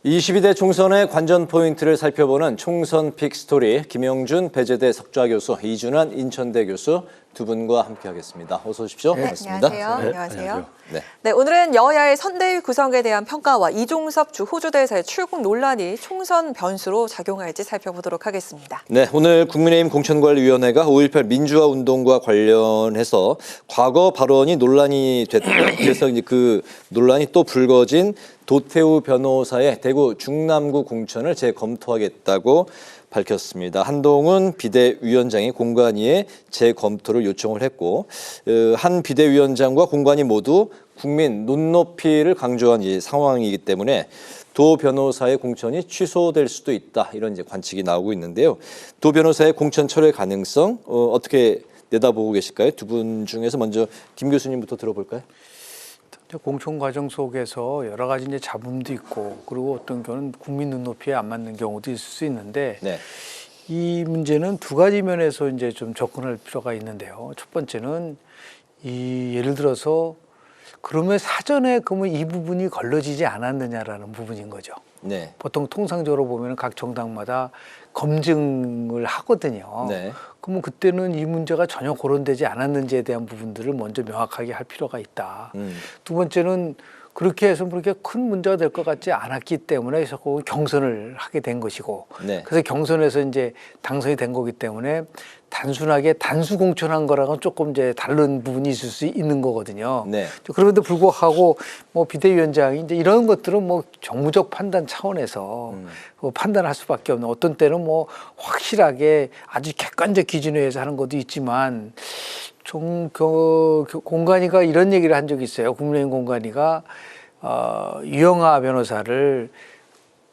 22대 총선의 관전 포인트를 살펴보는 총선 픽스토리, 김영준 배재대 석좌교수, 이준환 인천대 교수 두 분과 함께하겠습니다. 어서 오십시오. 네, 반갑습니다. 안녕하세요. 네. 안녕하세요. 네. 네, 오늘은 여야의 선대위 구성에 대한 평가와 이종섭 주 호주대사의 출국 논란이 총선 변수로 작용할지 살펴보도록 하겠습니다. 네, 오늘 국민의힘 공천관리위원회가 5.18 민주화 운동과 관련해서 과거 발언이 논란이 됐고요. 그래서 이제 그 논란이 또 불거진 도태우 변호사의 대구 중남구 공천을 재검토하겠다고 밝혔습니다. 한동훈 비대위원장이 공관위에 재검토를 요청을 했고, 한 비대위원장과 공관위 모두 국민 눈높이를 강조한 이 상황이기 때문에 도 변호사의 공천이 취소될 수도 있다, 이런 이제 관측이 나오고 있는데요. 도 변호사의 공천 철회 가능성 어떻게 내다보고 계실까요? 두 분 중에서 먼저 김 교수님부터 들어볼까요? 공천 과정 속에서 여러 가지 이제 잡음도 있고, 그리고 어떤 경우는 국민 눈높이에 안 맞는 경우도 있을 수 있는데, 네. 이 문제는 두 가지 면에서 이제 좀 접근할 필요가 있는데요. 첫 번째는 예를 들어서 그러면 사전에 그러면 이 부분이 걸러지지 않았느냐라는 부분인 거죠. 네. 보통 통상적으로 보면 각 정당마다 검증을 하거든요. 네. 그러면 그때는 이 문제가 전혀 거론되지 않았는지에 대한 부분들을 먼저 명확하게 할 필요가 있다. 두 번째는 그렇게 해서 그렇게 큰 문제가 될 것 같지 않았기 때문에 자꾸 경선을 하게 된 것이고, 네. 그래서 경선에서 이제 당선이 된 거기 때문에 단순하게 단수 공천한 거랑은 조금 이제 다른 부분이 있을 수 있는 거거든요. 네. 그럼에도 불구하고 뭐 비대위원장이 이제 이런 것들은 뭐 정무적 판단 차원에서 판단할 수밖에 없는, 어떤 때는 뭐 확실하게 아주 객관적 기준에 의해서 하는 것도 있지만, 공관위가 이런 얘기를 한 적이 있어요. 국민의힘 공관위가 유영하 변호사를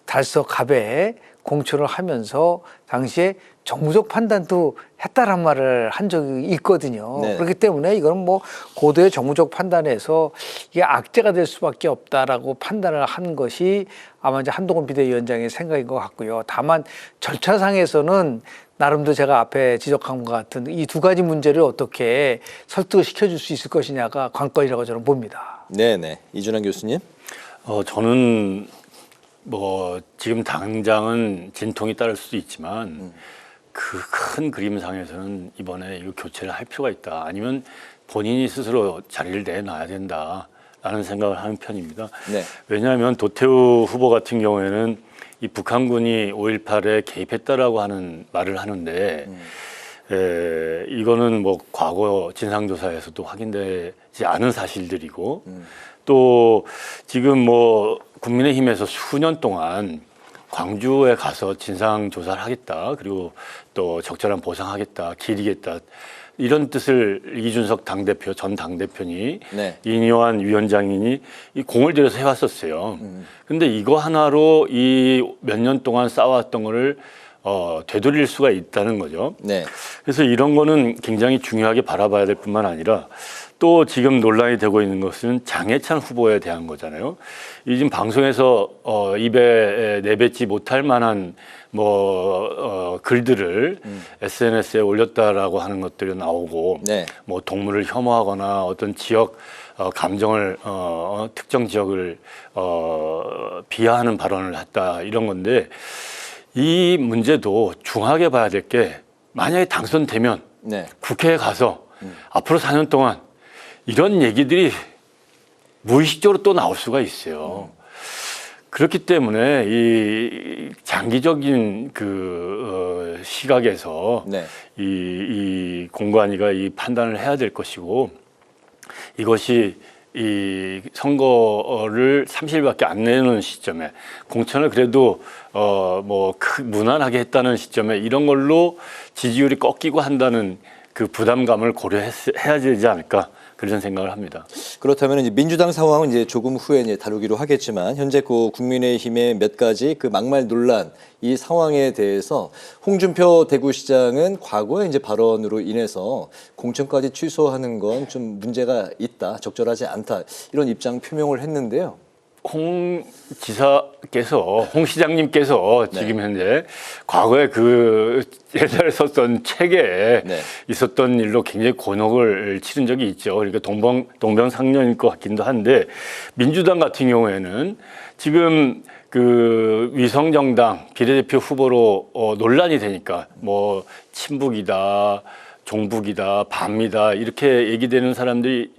달서갑에 공천을 하면서 당시에 정무적 판단도 했다란 말을 한 적이 있거든요. 네. 그렇기 때문에 이거는 뭐 고도의 정무적 판단에서 이게 악재가 될 수밖에 없다라고 판단을 한 것이 아마 이제 한동훈 비대위원장의 생각인 것 같고요. 다만 절차상에서는 나름대로 제가 앞에 지적한 것 같은 이 두 가지 문제를 어떻게 설득을 시켜줄 수 있을 것이냐가 관건이라고 저는 봅니다. 네네. 이준환 교수님. 저는 뭐 지금 당장은 진통이 따를 수도 있지만 그 큰 그림상에서는 이번에 이거 교체를 할 필요가 있다. 아니면 본인이 스스로 자리를 내놔야 된다라는 생각을 하는 편입니다. 네. 왜냐하면 도태우 후보 같은 경우에는 이 북한군이 5.18에 개입했다라고 하는 말을 하는데 이거는 뭐 과거 진상조사에서도 확인되지 않은 사실들이고 또 지금 뭐 국민의힘에서 수년 동안 광주에 가서 진상조사를 하겠다, 그리고 또 적절한 보상하겠다, 기리겠다, 이런 뜻을 이준석 당대표, 전 당대표니 네. 이뇨한 위원장이니 이 공을 들여서 해왔었어요. 근데 이거 하나로 이 몇 년 동안 쌓아왔던 거를 되돌릴 수가 있다는 거죠. 네. 그래서 이런 거는 굉장히 중요하게 바라봐야 될 뿐만 아니라, 또 지금 논란이 되고 있는 것은 장해찬 후보에 대한 거잖아요. 이 지금 방송에서 입에 내뱉지 못할 만한 글들을 SNS에 올렸다라고 하는 것들이 나오고, 네. 뭐 동물을 혐오하거나 어떤 지역 감정을 특정 지역을 비하하는 발언을 했다, 이런 건데, 이 문제도 중하게 봐야 될 게, 만약에 당선되면 네. 국회에 가서 앞으로 4년 동안 이런 얘기들이 무의식적으로 또 나올 수가 있어요. 그렇기 때문에 이 장기적인 시각에서 네. 이 공관위가 이 판단을 해야 될 것이고, 이것이 이 선거를 30일밖에 안 내는 시점에 공천을 그래도 무난하게 했다는 시점에 이런 걸로 지지율이 꺾이고 한다는 그 부담감을 고려해야 되지 않을까, 그런 생각을 합니다. 그렇다면 이제 민주당 상황은 이제 조금 후에 이제 다루기로 하겠지만, 현재 그 국민의힘의 몇 가지 그 막말 논란, 이 상황에 대해서 홍준표 대구시장은 과거에 이제 발언으로 인해서 공천까지 취소하는 건 좀 문제가 있다, 적절하지 않다, 이런 입장 표명을 했는데요. 홍 지사께서, 홍 시장님께서 지금 현재 과거에 그 옛날에 썼던 책에 네. 있었던 일로 굉장히 곤혹을 치른 적이 있죠. 그러니까 동병상련일 것 같기도 한데, 민주당 같은 경우에는 지금 그 위성정당 비례대표 후보로 논란이 되니까 뭐 친북이다, 종북이다, 반미다 이렇게 얘기되는 사람들이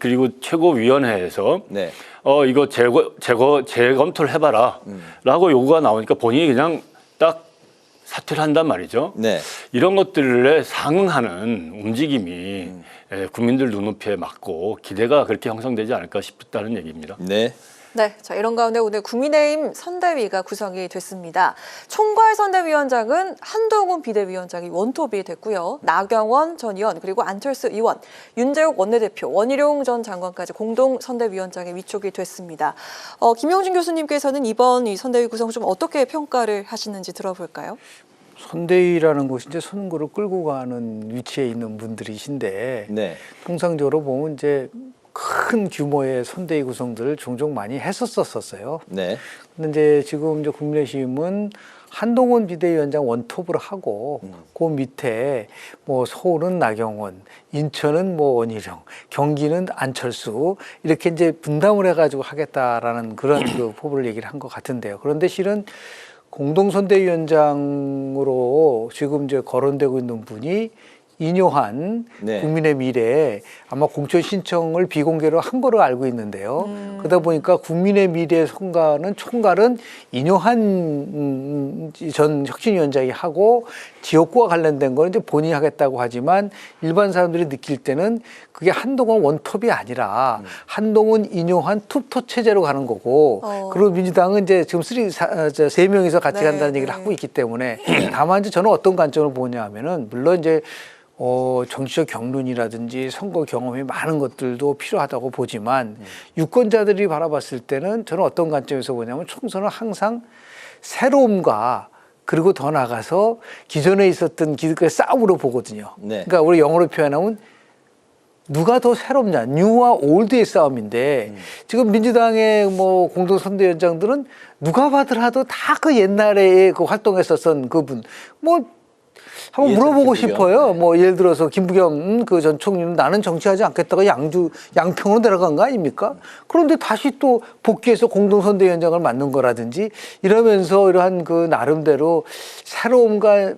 그리고 최고위원회에서 네. 이거 재검토를 해봐라라고 요구가 나오니까 본인이 그냥 딱 사퇴를 한단 말이죠. 네. 이런 것들에 상응하는 움직임이 국민들 눈높이에 맞고 기대가 그렇게 형성되지 않을까 싶다는 얘기입니다. 네. 네, 자 이런 가운데 오늘 국민의힘 선대위가 구성이 됐습니다. 총괄 선대위원장은 한동훈 비대위원장이 원톱이 됐고요. 나경원 전 의원 그리고 안철수 의원, 윤재욱 원내대표, 원희룡 전 장관까지 공동 선대위원장에 위촉이 됐습니다. 김용준 교수님께서는 이번 이 선대위 구성을 좀 어떻게 평가를 하시는지 들어볼까요? 선대위라는 곳이 이제 선거를 끌고 가는 위치에 있는 분들이신데 네. 통상적으로 보면 이제 큰 규모의 선대위 구성들을 종종 많이 했었었어요. 네. 근데 이제 지금 이제 국민의힘은 한동훈 비대위원장 원톱으로 하고 그 밑에 뭐 서울은 나경원, 인천은 뭐 원희룡, 경기는 안철수 이렇게 이제 분담을 해가지고 하겠다라는 그런 그 포부를 얘기를 한 것 같은데요. 그런데 실은 공동선대위원장으로 지금 이제 거론되고 있는 분이 인요한 네. 국민의 미래 아마 공천 신청을 비공개로 한 거로 알고 있는데요. 그러다 보니까 국민의 미래 총괄은 인요한 전 혁신위원장이 하고 지역구와 관련된 거는 이제 본인이 하겠다고 하지만 일반 사람들이 느낄 때는 그게 한동훈 원톱이 아니라 한동훈 인요한 투톱 체제로 가는 거고 그리고 민주당은 이제 지금 세 명이서 같이 네, 간다는 얘기를 네. 하고 있기 때문에 다만 이제 저는 어떤 관점을 보냐 하면은 물론 이제 정치적 경륜이라든지 선거 경험이 많은 것들도 필요하다고 보지만 유권자들이 바라봤을 때는 저는 어떤 관점에서 보냐면 총선은 항상 새로움과 그리고 더 나아가서 기존에 있었던 기득권의 싸움으로 보거든요. 네. 그러니까 우리 영어로 표현하면 누가 더 새롭냐, 뉴와 올드의 싸움인데 지금 민주당의 뭐 공동선대위원장들은 누가 봐더라도 다 그 옛날에 그 활동했었던 그분 뭐 한번 물어보고 김부겸. 싶어요. 네. 뭐 예를 들어서 김부겸 그 전 총리는 나는 정치하지 않겠다가 양평으로 내려간 거 아닙니까? 그런데 다시 또 복귀해서 공동선대위원장을 맡는 거라든지 이러면서 이러한 그 나름대로 새로움과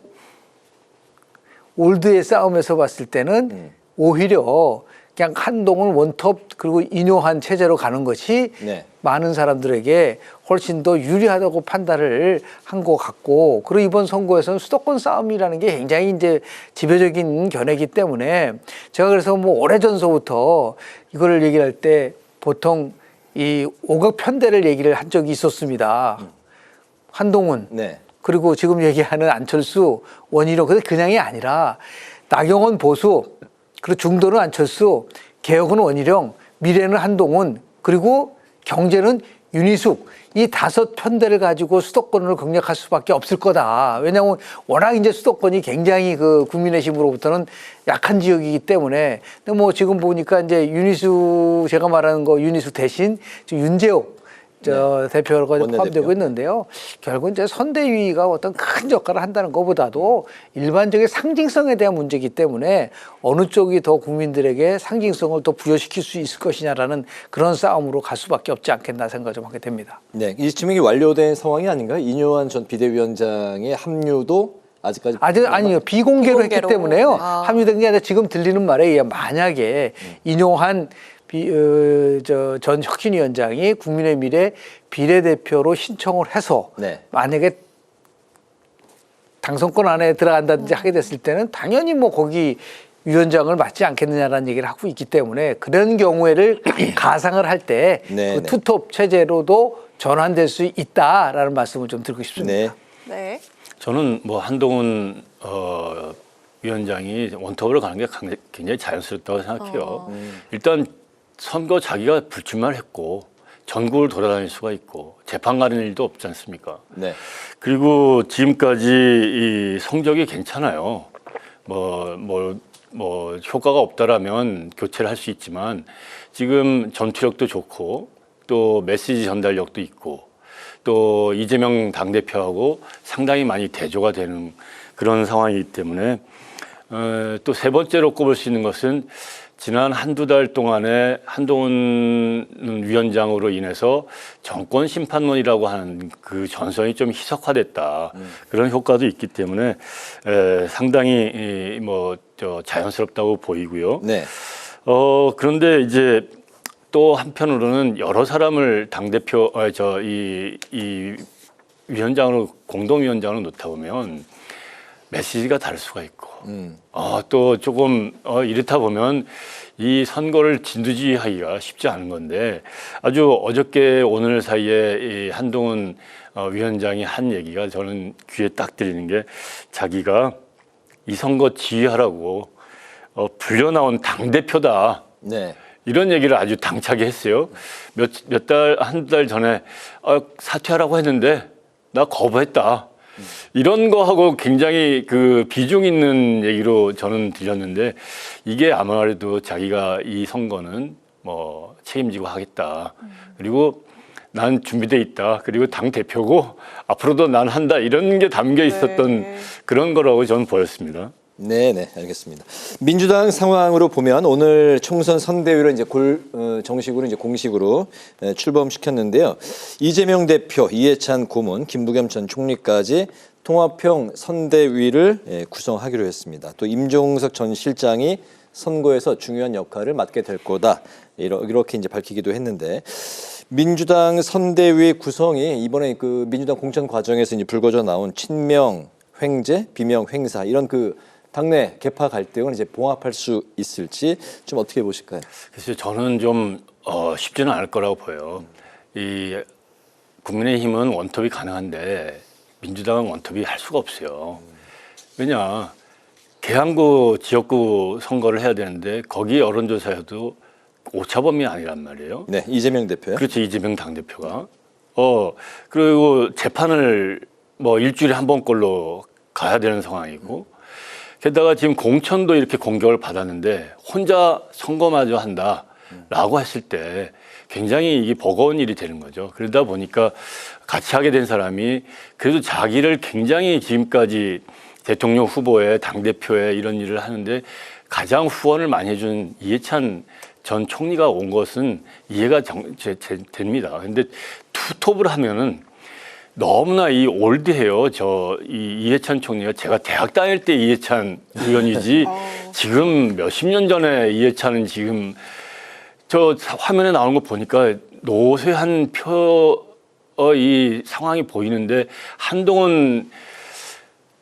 올드의 싸움에서 봤을 때는 오히려 그냥 한동훈 원톱 그리고 인요한 체제로 가는 것이 네. 많은 사람들에게 훨씬 더 유리하다고 판단을 한 것 같고 그리고 이번 선거에서는 수도권 싸움이라는 게 굉장히 이제 지배적인 견해이기 때문에 제가 그래서 뭐 오래전서부터 이거를 얘기할 때 보통 이 오각 편대를 얘기를 한 적이 있었습니다. 한동훈 네. 그리고 지금 얘기하는 안철수, 원희룡 근데 그냥이 아니라 나경원 보수 그리고 중도는 안철수, 개혁은 원희룡, 미래는 한동훈 그리고 경제는 윤희숙 이 5편대를 가지고 수도권을 공략할 수밖에 없을 거다. 왜냐하면 워낙 이제 수도권이 굉장히 그 국민의힘으로부터는 약한 지역이기 때문에. 근데 뭐 지금 보니까 이제 윤희숙 제가 말하는 거 윤희숙 대신 지금 윤재욱 대표가 포함되고 있는데요. 결국 이제 선대위가 어떤 큰 역할을 한다는 것보다도 일반적인 상징성에 대한 문제이기 때문에 어느 쪽이 더 국민들에게 상징성을 더 부여시킬 수 있을 것이냐라는 그런 싸움으로 갈 수밖에 없지 않겠나 생각을 좀 하게 됩니다. 네. 이 지명이 완료된 상황이 아닌가요? 인요한 전 비대위원장의 합류도 아직까지 아니요 비공개로 했기 비공개로. 때문에요. 아. 합류된 게 아니라 지금 들리는 말에 의하면 만약에 인용한 전 혁신위원장이 국민의 미래 비례대표로 신청을 해서 네. 만약에 당선권 안에 들어간다든지 하게 됐을 때는 당연히 뭐 거기 위원장을 맡지 않겠느냐라는 얘기를 하고 있기 때문에 그런 경우에를 가상을 할 때 네, 그 네. 투톱 체제로도 전환될 수 있다라는 말씀을 좀 드리고 싶습니다. 네. 네. 저는 뭐 한동훈 위원장이 원톱으로 가는 게 굉장히 자연스럽다고 생각해요. 일단 선거 자기가 불출마를 했고 전국을 돌아다닐 수가 있고 재판 가는 일도 없지 않습니까? 네. 그리고 지금까지 이 성적이 괜찮아요. 뭐 효과가 없다라면 교체를 할 수 있지만 지금 전투력도 좋고 또 메시지 전달력도 있고 또 이재명 당대표하고 상당히 많이 대조가 되는 그런 상황이기 때문에 또 세 번째로 꼽을 수 있는 것은 지난 한두 달 동안에 한동훈 위원장으로 인해서 정권 심판론이라고 하는 그 전선이 좀 희석화됐다. 그런 효과도 있기 때문에 상당히 자연스럽다고 보이고요. 네. 그런데 이제 또 한편으로는 여러 사람을 당대표, 이 위원장으로, 공동위원장으로 놓다 보면 메시지가 다를 수가 있고, 또 조금, 이렇다 보면 이 선거를 진두지휘하기가 쉽지 않은 건데, 아주 어저께 오늘 사이에 이 한동훈 위원장이 한 얘기가 저는 귀에 딱 들리는 게, 자기가 이 선거 지휘하라고 불려 나온 당대표다. 네. 이런 얘기를 아주 당차게 했어요. 한 달 전에 사퇴하라고 했는데 나 거부했다. 이런 거하고 굉장히 그 비중 있는 얘기로 저는 들렸는데, 이게 아무래도 자기가 이 선거는 뭐 책임지고 하겠다. 그리고 난 준비돼 있다. 그리고 당 대표고 앞으로도 난 한다. 이런 게 담겨 있었던 그런 거라고 저는 보였습니다. 네, 알겠습니다. 민주당 상황으로 보면 오늘 총선 선대위를 이제 정식으로 이제 공식으로 출범시켰는데요. 이재명 대표, 이해찬 고문, 김부겸 전 총리까지 통합형 선대위를 구성하기로 했습니다. 또 임종석 전 실장이 선거에서 중요한 역할을 맡게 될 거다. 이렇게 이제 밝히기도 했는데, 민주당 선대위 구성이 이번에 그 민주당 공천 과정에서 이제 불거져 나온 친명 횡재, 비명 횡사 이런 그 당내 개파 갈등을 이제 봉합할 수 있을지 좀 어떻게 보실까요? 그래서 저는 좀 쉽지는 않을 거라고 보여요. 이 국민의힘은 원톱이 가능한데 민주당은 원톱이 할 수가 없어요. 왜냐, 계양구 지역구 선거를 해야 되는데 거기 여론조사에도 오차범위 아니란 말이에요. 네, 이재명 대표요. 그렇죠, 이재명 당대표가. 그리고 재판을 뭐 일주일에 한 번꼴로 가야 되는 상황이고, 게다가 지금 공천도 이렇게 공격을 받았는데 혼자 선거마저 한다라고 했을 때 굉장히 이게 버거운 일이 되는 거죠. 그러다 보니까 같이 하게 된 사람이 그래도 자기를 굉장히 지금까지 대통령 후보에 당대표에 이런 일을 하는데 가장 후원을 많이 해준 이해찬 전 총리가 온 것은 이해가 됩니다. 그런데 투톱을 하면은 너무나 이 올드해요. 이 이해찬 총리가 제가 대학 다닐 때 이해찬 의원이지 지금 몇십 년 전에 이해찬은 지금 저 화면에 나오는 거 보니까 노쇠한 이 상황이 보이는데, 한동훈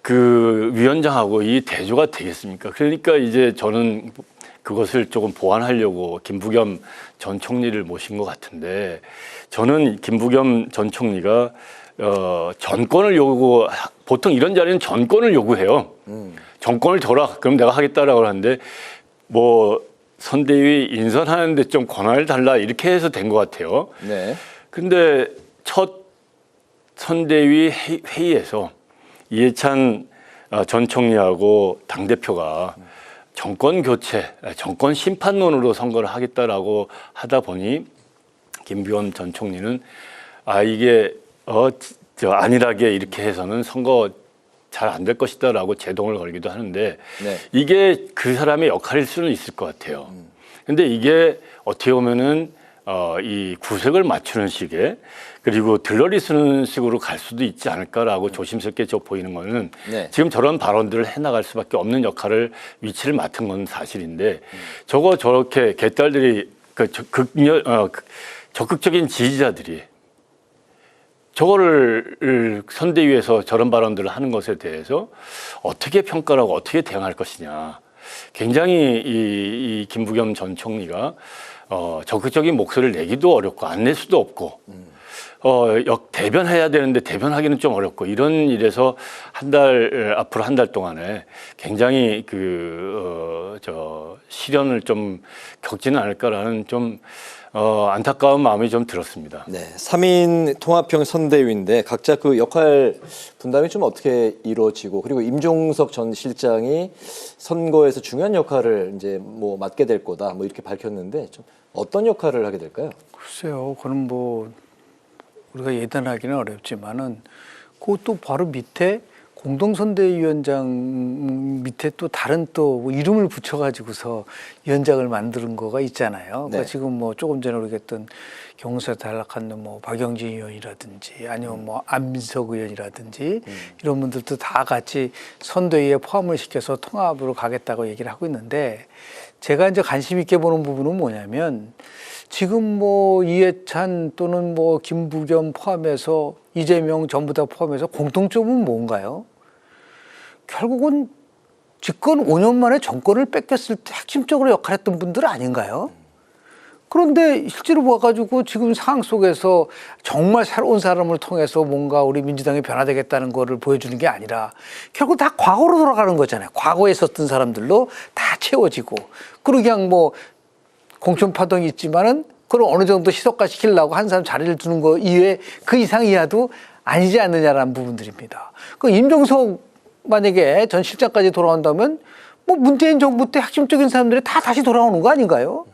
그 위원장하고 이 대조가 되겠습니까? 그러니까 이제 저는 그것을 조금 보완하려고 김부겸 전 총리를 모신 것 같은데, 저는 김부겸 전 총리가 전권을 보통 이런 자리는 전권을 요구해요. 정권을 줘라. 그럼 내가 하겠다라고 하는데, 뭐 선대위 인선하는데 좀 권한을 달라 이렇게 해서 된 것 같아요. 네. 근데 첫 선대위 회의에서 이해찬 전 총리하고 당대표가 정권 교체, 정권 심판론으로 선거를 하겠다라고 하다 보니 김부겸 전 총리는 이게 안일하게 이렇게 해서는 선거 잘 안 될 것이다라고 제동을 걸기도 하는데, 네. 이게 그 사람의 역할일 수는 있을 것 같아요. 근데 이게 어떻게 보면은 이 구색을 맞추는 식의, 그리고 들러리 쓰는 식으로 갈 수도 있지 않을까라고 조심스럽게 보이는 거는, 네. 지금 저런 발언들을 해나갈 수밖에 없는 역할을, 위치를 맡은 건 사실인데, 저렇게 개딸들이 적극적인 지지자들이 저거를 선대위에서 저런 발언들을 하는 것에 대해서 어떻게 평가를 하고 어떻게 대응할 것이냐. 굉장히 이 김부겸 전 총리가 적극적인 목소리를 내기도 어렵고 안 낼 수도 없고, 대변해야 되는데 대변하기는 좀 어렵고, 이런 일에서 앞으로 한 달 동안에 굉장히 시련을 좀 겪지는 않을까라는 좀 안타까운 마음이 좀 들었습니다. 네, 3인 통합형 선대위인데 각자 그 역할 분담이 좀 어떻게 이루어지고, 그리고 임종석 전 실장이 선거에서 중요한 역할을 이제 뭐 맡게 될 거다 뭐 이렇게 밝혔는데, 좀 어떤 역할을 하게 될까요? 글쎄요, 그건 뭐 우리가 예단하기는 어렵지만은 그것도 바로 밑에 공동선대위원장 밑에 또 다른 또뭐 이름을 붙여가지고서 위원장을 만드는 거가 있잖아요. 네. 그러니까 지금 뭐 조금 전에 우리가 경선에 탈락한 뭐 박영진 의원이라든지 아니면 뭐 안민석 의원이라든지 이런 분들도 다 같이 선대위에 포함을 시켜서 통합으로 가겠다고 얘기를 하고 있는데 제가 이제 관심 있게 보는 부분은 뭐냐면 지금 뭐 이해찬 또는 뭐 김부겸 포함해서 이재명 전부 다 포함해서 공통점은 뭔가요? 결국은 집권 5년 만에 정권을 뺏겼을 때 핵심적으로 역할했던 분들 아닌가요? 그런데 실제로 봐가지고 지금 상황 속에서 정말 새로운 사람을 통해서 뭔가 우리 민주당이 변화되겠다는 거를 보여주는 게 아니라 결국 다 과거로 돌아가는 거잖아요. 과거에 있었던 사람들로 다 채워지고 그리고 그냥 뭐 공천 파동이 있지만은 그걸 어느 정도 희석화 시키려고 한 사람 자리를 두는 거 이외에 그 이상 이하도 아니지 않느냐라는 부분들입니다. 그 임종석 만약에 전 실장까지 돌아온다면 뭐 문재인 정부 때 핵심적인 사람들이 다 다시 돌아오는 거 아닌가요?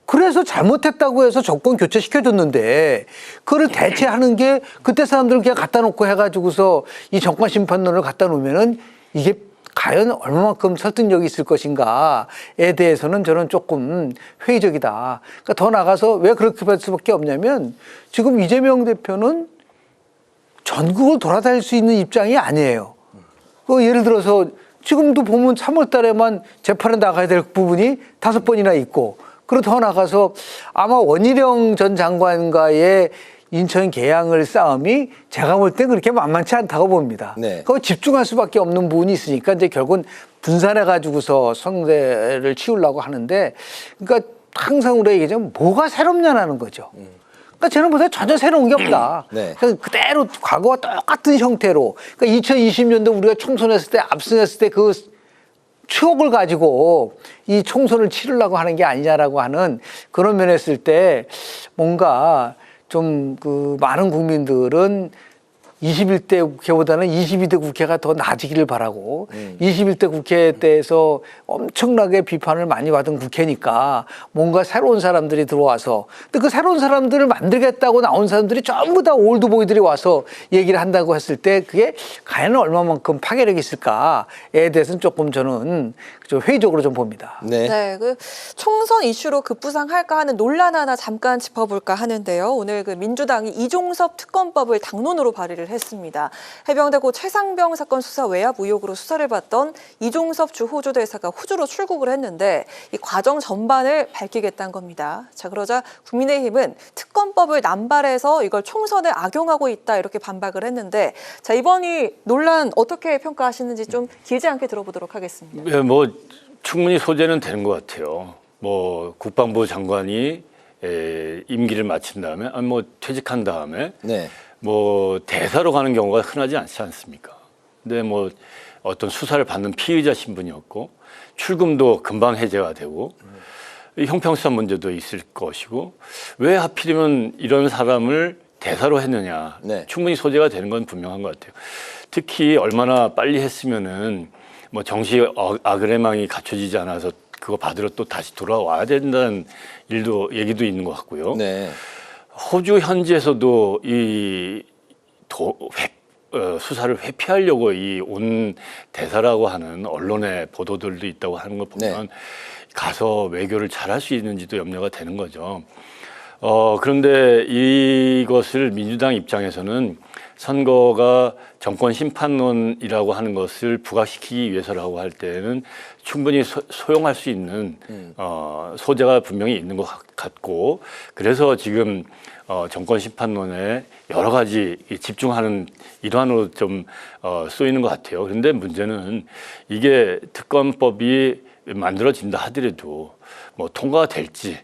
그래서 잘못했다고 해서 정권 교체 시켜줬는데 그걸 대체하는 게 그때 사람들을 그냥 갖다 놓고 해가지고서 이 정권 심판론을 갖다 놓으면은 이게 과연 얼마만큼 설득력이 있을 것인가에 대해서는 저는 조금 회의적이다. 그러니까 더 나가서 왜 그렇게 볼 수밖에 없냐면 지금 이재명 대표는 전국을 돌아다닐 수 있는 입장이 아니에요. 예를 들어서 지금도 보면 3월 달에만 재판에 나가야 될 부분이 5번이나 있고 그리고 더 나가서 아마 원희룡 전 장관과의 인천 계양을 싸움이 제가 볼 때 그렇게 만만치 않다고 봅니다. 네. 그거 집중할 수밖에 없는 부분이 있으니까 이제 결국은 분산해가지고서 선대를 치우려고 하는데 그러니까 항상 우리가 얘기하자면 뭐가 새롭냐라는 거죠. 그러니까 저는 보다 전혀 새로운 게 없다. 네. 그대로 과거와 똑같은 형태로 그러니까 2020년도 우리가 총선했을 때 압승했을 때 그 추억을 가지고 이 총선을 치르려고 하는 게 아니냐라고 하는 그런 면에 했을 때 뭔가 좀 그 많은 국민들은 21대 국회보다는 22대 국회가 더 나아지기를 바라고 21대 국회에 대해서 엄청나게 비판을 많이 받은 국회니까 뭔가 새로운 사람들이 들어와서 근데 그 새로운 사람들을 만들겠다고 나온 사람들이 전부 다 올드보이들이 와서 얘기를 한다고 했을 때 그게 과연 얼마만큼 파괴력이 있을까에 대해서는 조금 저는 좀 회의적으로 좀 봅니다. 네. 네, 그 총선 이슈로 급부상할까 하는 논란 하나 잠깐 짚어볼까 하는데요. 오늘 그 민주당이 이종섭 특검법을 당론으로 발의를 했습니다. 해병대고 최상병 사건 수사 외압 의혹으로 수사를 받던 이종섭 주 호주 대사가 호주로 출국을 했는데 이 과정 전반을 밝히겠다는 겁니다. 자, 그러자 국민의힘은 특검법을 남발해서 이걸 총선에 악용하고 있다 이렇게 반박을 했는데 자, 이번 이 논란 어떻게 평가하시는지 좀 길지 않게 들어보도록 하겠습니다. 네, 뭐 충분히 소재는 되는 것 같아요. 뭐 국방부 장관이 임기를 마친 다음에 뭐 퇴직한 다음에 네. 뭐 대사로 가는 경우가 흔하지 않지 않습니까? 근데 뭐 어떤 수사를 받는 피의자 신분이었고 출금도 금방 해제가 되고 형평성 문제도 있을 것이고 왜 하필이면 이런 사람을 대사로 했느냐. 네. 충분히 소재가 되는 건 분명한 것 같아요. 특히 얼마나 빨리 했으면은 뭐 정시 아그레망이 갖춰지지 않아서 그거 받으러 또 다시 돌아와야 된다는 얘기도 있는 것 같고요. 네. 호주 현지에서도 수사를 회피하려고 이 온 대사라고 하는 언론의 보도들도 있다고 하는 걸 보면 네. 가서 외교를 잘할 수 있는지도 염려가 되는 거죠. 그런데 이것을 민주당 입장에서는 선거가 정권 심판론이라고 하는 것을 부각시키기 위해서라고 할 때는 충분히 소용할 수 있는 소재가 분명히 있는 것 같고 그래서 지금 정권 심판론에 여러 가지 집중하는 일환으로 좀 쓰이는 것 같아요. 그런데 문제는 이게 특검법이 만들어진다 하더라도 뭐 통과가 될지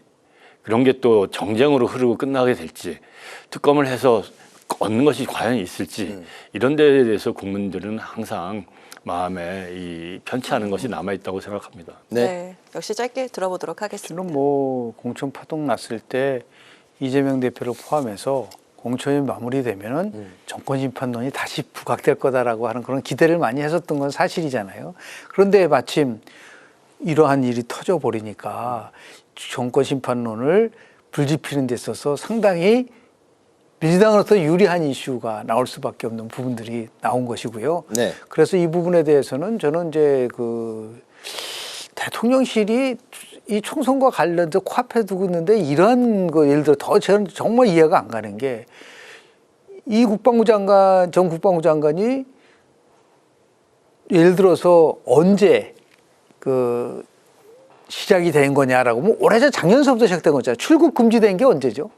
그런 게 또 정쟁으로 흐르고 끝나게 될지 특검을 해서 얻는 것이 과연 있을지 이런 데에 대해서 국민들은 항상 마음에 편치 않은 것이 남아있다고 생각합니다. 네. 네, 역시 짧게 들어보도록 하겠습니다. 저는 뭐 공천 파동 났을 때 이재명 대표를 포함해서 공천이 마무리되면은 정권 심판론이 다시 부각될 거다라고 하는 그런 기대를 많이 했었던 건 사실이잖아요. 그런데 마침 이러한 일이 터져 버리니까 정권 심판론을 불지피는 데 있어서 상당히 민주당으로서 유리한 이슈가 나올 수밖에 없는 부분들이 나온 것이고요. 네. 그래서 이 부분에 대해서는 저는 이제 그 대통령실이 이 총선과 관련해서 코앞에 두고 있는데 이런 거 예를 들어 더 저는 정말 이해가 안 가는 게 이 국방부 장관, 전 국방부 장관이 예를 들어서 언제 그 시작이 된 거냐라고 뭐 오래전 작년서부터 시작된 거잖아요. 출국 금지된 게 언제죠?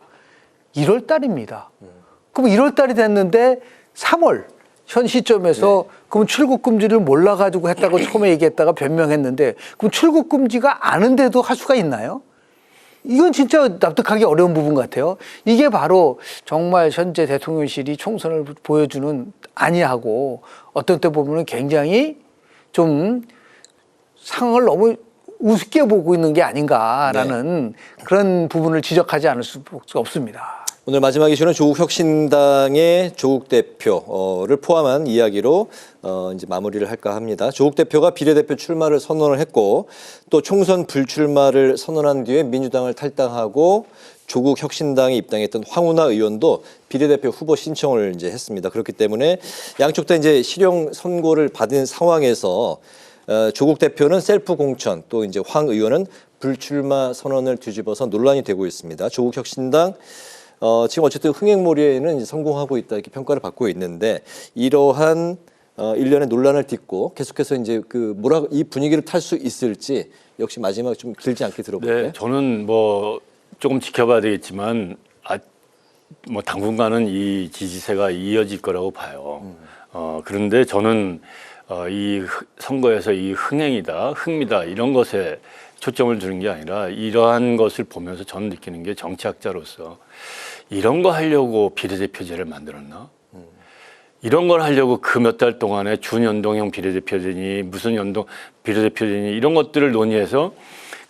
1월 달입니다. 그럼 1월 달이 됐는데 3월 현 시점에서 그럼 출국 금지를 몰라가지고 했다고 처음에 얘기했다가 변명했는데 그럼 출국 금지가 아는데도 할 수가 있나요? 이건 진짜 납득하기 어려운 부분 같아요. 이게 바로 정말 현재 대통령실이 총선을 보여주는 아니하고 어떤 때 보면은 굉장히 좀 상황을 너무 우습게 보고 있는 게 아닌가라는 그런 부분을 지적하지 않을 수 없습니다. 오늘 마지막 이슈는 조국 혁신당의 조국 대표를 포함한 이야기로 이제 마무리를 할까 합니다. 조국 대표가 비례대표 출마를 선언을 했고 또 총선 불출마를 선언한 뒤에 민주당을 탈당하고 조국 혁신당에 입당했던 황운하 의원도 비례대표 후보 신청을 이제 했습니다. 그렇기 때문에 양쪽 다 이제 실형 선고를 받은 상황에서 조국 대표는 셀프 공천, 또 이제 황 의원은 불출마 선언을 뒤집어서 논란이 되고 있습니다. 조국 혁신당 지금 어쨌든 흥행몰이에는 이제 성공하고 있다 이렇게 평가를 받고 있는데 이러한 일련의 논란을 딛고 계속해서 이제 이 분위기를 탈 수 있을지 역시 마지막 좀 길지 않게 들어볼게요. 네, 저는 뭐 조금 지켜봐야 되겠지만 뭐 당분간은 이 지지세가 이어질 거라고 봐요. 그런데 저는 이 선거에서 이 흥행이다, 흥미다 이런 것에 초점을 두는 게 아니라 이러한 것을 보면서 저는 느끼는 게 정치학자로서 이런 거 하려고 비례대표제를 만들었나? 이런 걸 하려고 그 몇 달 동안에 준연동형 비례대표제니 무슨 연동 비례대표제니 이런 것들을 논의해서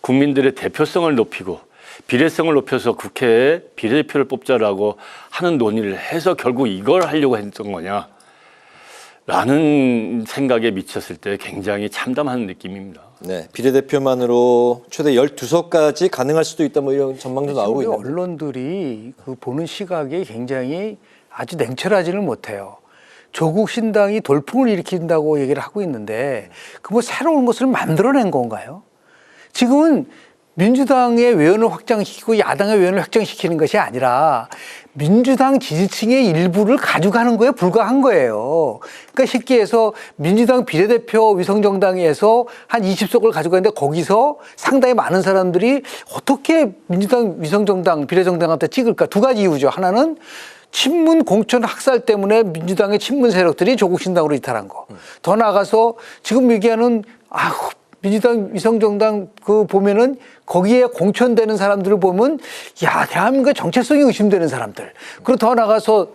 국민들의 대표성을 높이고 비례성을 높여서 국회에 비례대표를 뽑자라고 하는 논의를 해서 결국 이걸 하려고 했던 거냐? 라는 생각에 미쳤을 때 굉장히 참담한 느낌입니다. 네, 비례대표만으로 최대 12석까지 가능할 수도 있다 뭐 이런 전망도 나오고 우리 있는데 언론들이 그 보는 시각이 굉장히 아주 냉철하지는 못해요. 조국 신당이 돌풍을 일으킨다고 얘기를 하고 있는데 그 뭐 새로운 것을 만들어낸 건가요? 지금은 민주당의 외연을 확장시키고 야당의 외연을 확장시키는 것이 아니라 민주당 지지층의 일부를 가져가는 거에 불과한 거예요. 그러니까 쉽게 해서 민주당 비례대표 위성정당에서 한 20석을 가져가는데 거기서 상당히 많은 사람들이 어떻게 민주당 위성정당 비례정당한테 찍을까? 두 가지 이유죠. 하나는 친문 공천 학살 때문에 민주당의 친문 세력들이 조국 신당으로 이탈한 거. 더 나아가서 지금 얘기하는 민주당 위성정당 보면은 거기에 공천되는 사람들을 보면 야 대한민국의 정체성이 의심되는 사람들. 그리고 더 나가서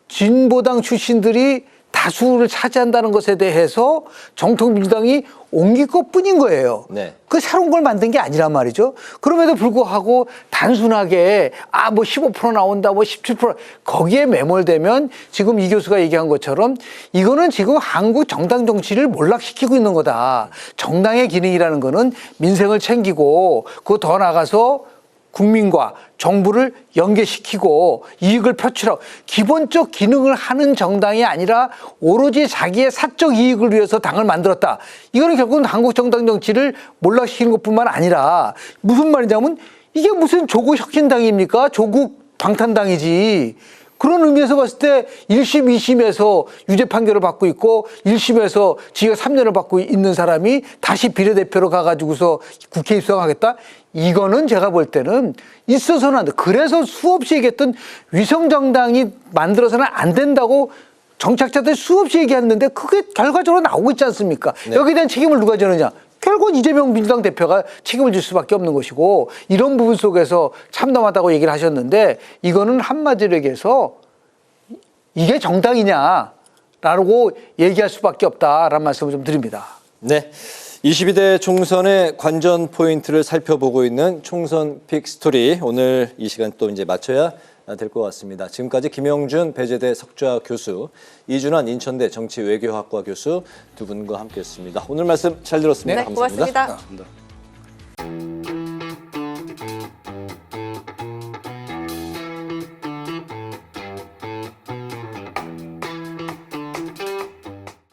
진보당 출신들이 다수를 차지한다는 것에 대해서 정통 민주당이 옮길 것뿐인 거예요. 네. 그 새로운 걸 만든 게 아니란 말이죠. 그럼에도 불구하고 단순하게 뭐 15% 나온다, 뭐 17% 거기에 매몰되면 지금 이 교수가 얘기한 것처럼 이거는 지금 한국 정당 정치를 몰락시키고 있는 거다. 정당의 기능이라는 거는 민생을 챙기고 그거 더 나가서 국민과 정부를 연계시키고 이익을 표출하고 기본적 기능을 하는 정당이 아니라 오로지 자기의 사적 이익을 위해서 당을 만들었다. 이거는 결국은 한국 정당 정치를 몰락시키는 것뿐만 아니라 무슨 말이냐면 이게 무슨 조국 혁신당입니까? 조국 방탄당이지. 그런 의미에서 봤을 때 1심, 2심에서 유죄 판결을 받고 있고 1심에서 징역 3년을 받고 있는 사람이 다시 비례대표로 가가지고서 국회에 입성하겠다? 이거는 제가 볼 때는 있어서는 안 돼. 그래서 수없이 얘기했던 위성정당이 만들어서는 안 된다고 정치학자들이 수없이 얘기했는데 그게 결과적으로 나오고 있지 않습니까? 네. 여기에 대한 책임을 누가 져느냐? 결국은 이재명 민주당 대표가 책임을 질 수밖에 없는 것이고 이런 부분 속에서 참담하다고 얘기를 하셨는데 이거는 한마디로 얘기해서 이게 정당이냐라고 얘기할 수밖에 없다라는 말씀을 좀 드립니다. 네. 22대 총선의 관전 포인트를 살펴보고 있는 총선 픽 스토리 오늘 이 시간 또 이제 마쳐야 될 것 같습니다. 지금까지 김영준 배재대 석좌 교수, 이준환 인천대 정치외교학과 교수 두 분과 함께했습니다. 오늘 말씀 잘 들었습니다. 네, 감사합니다. 고맙습니다. 감사합니다.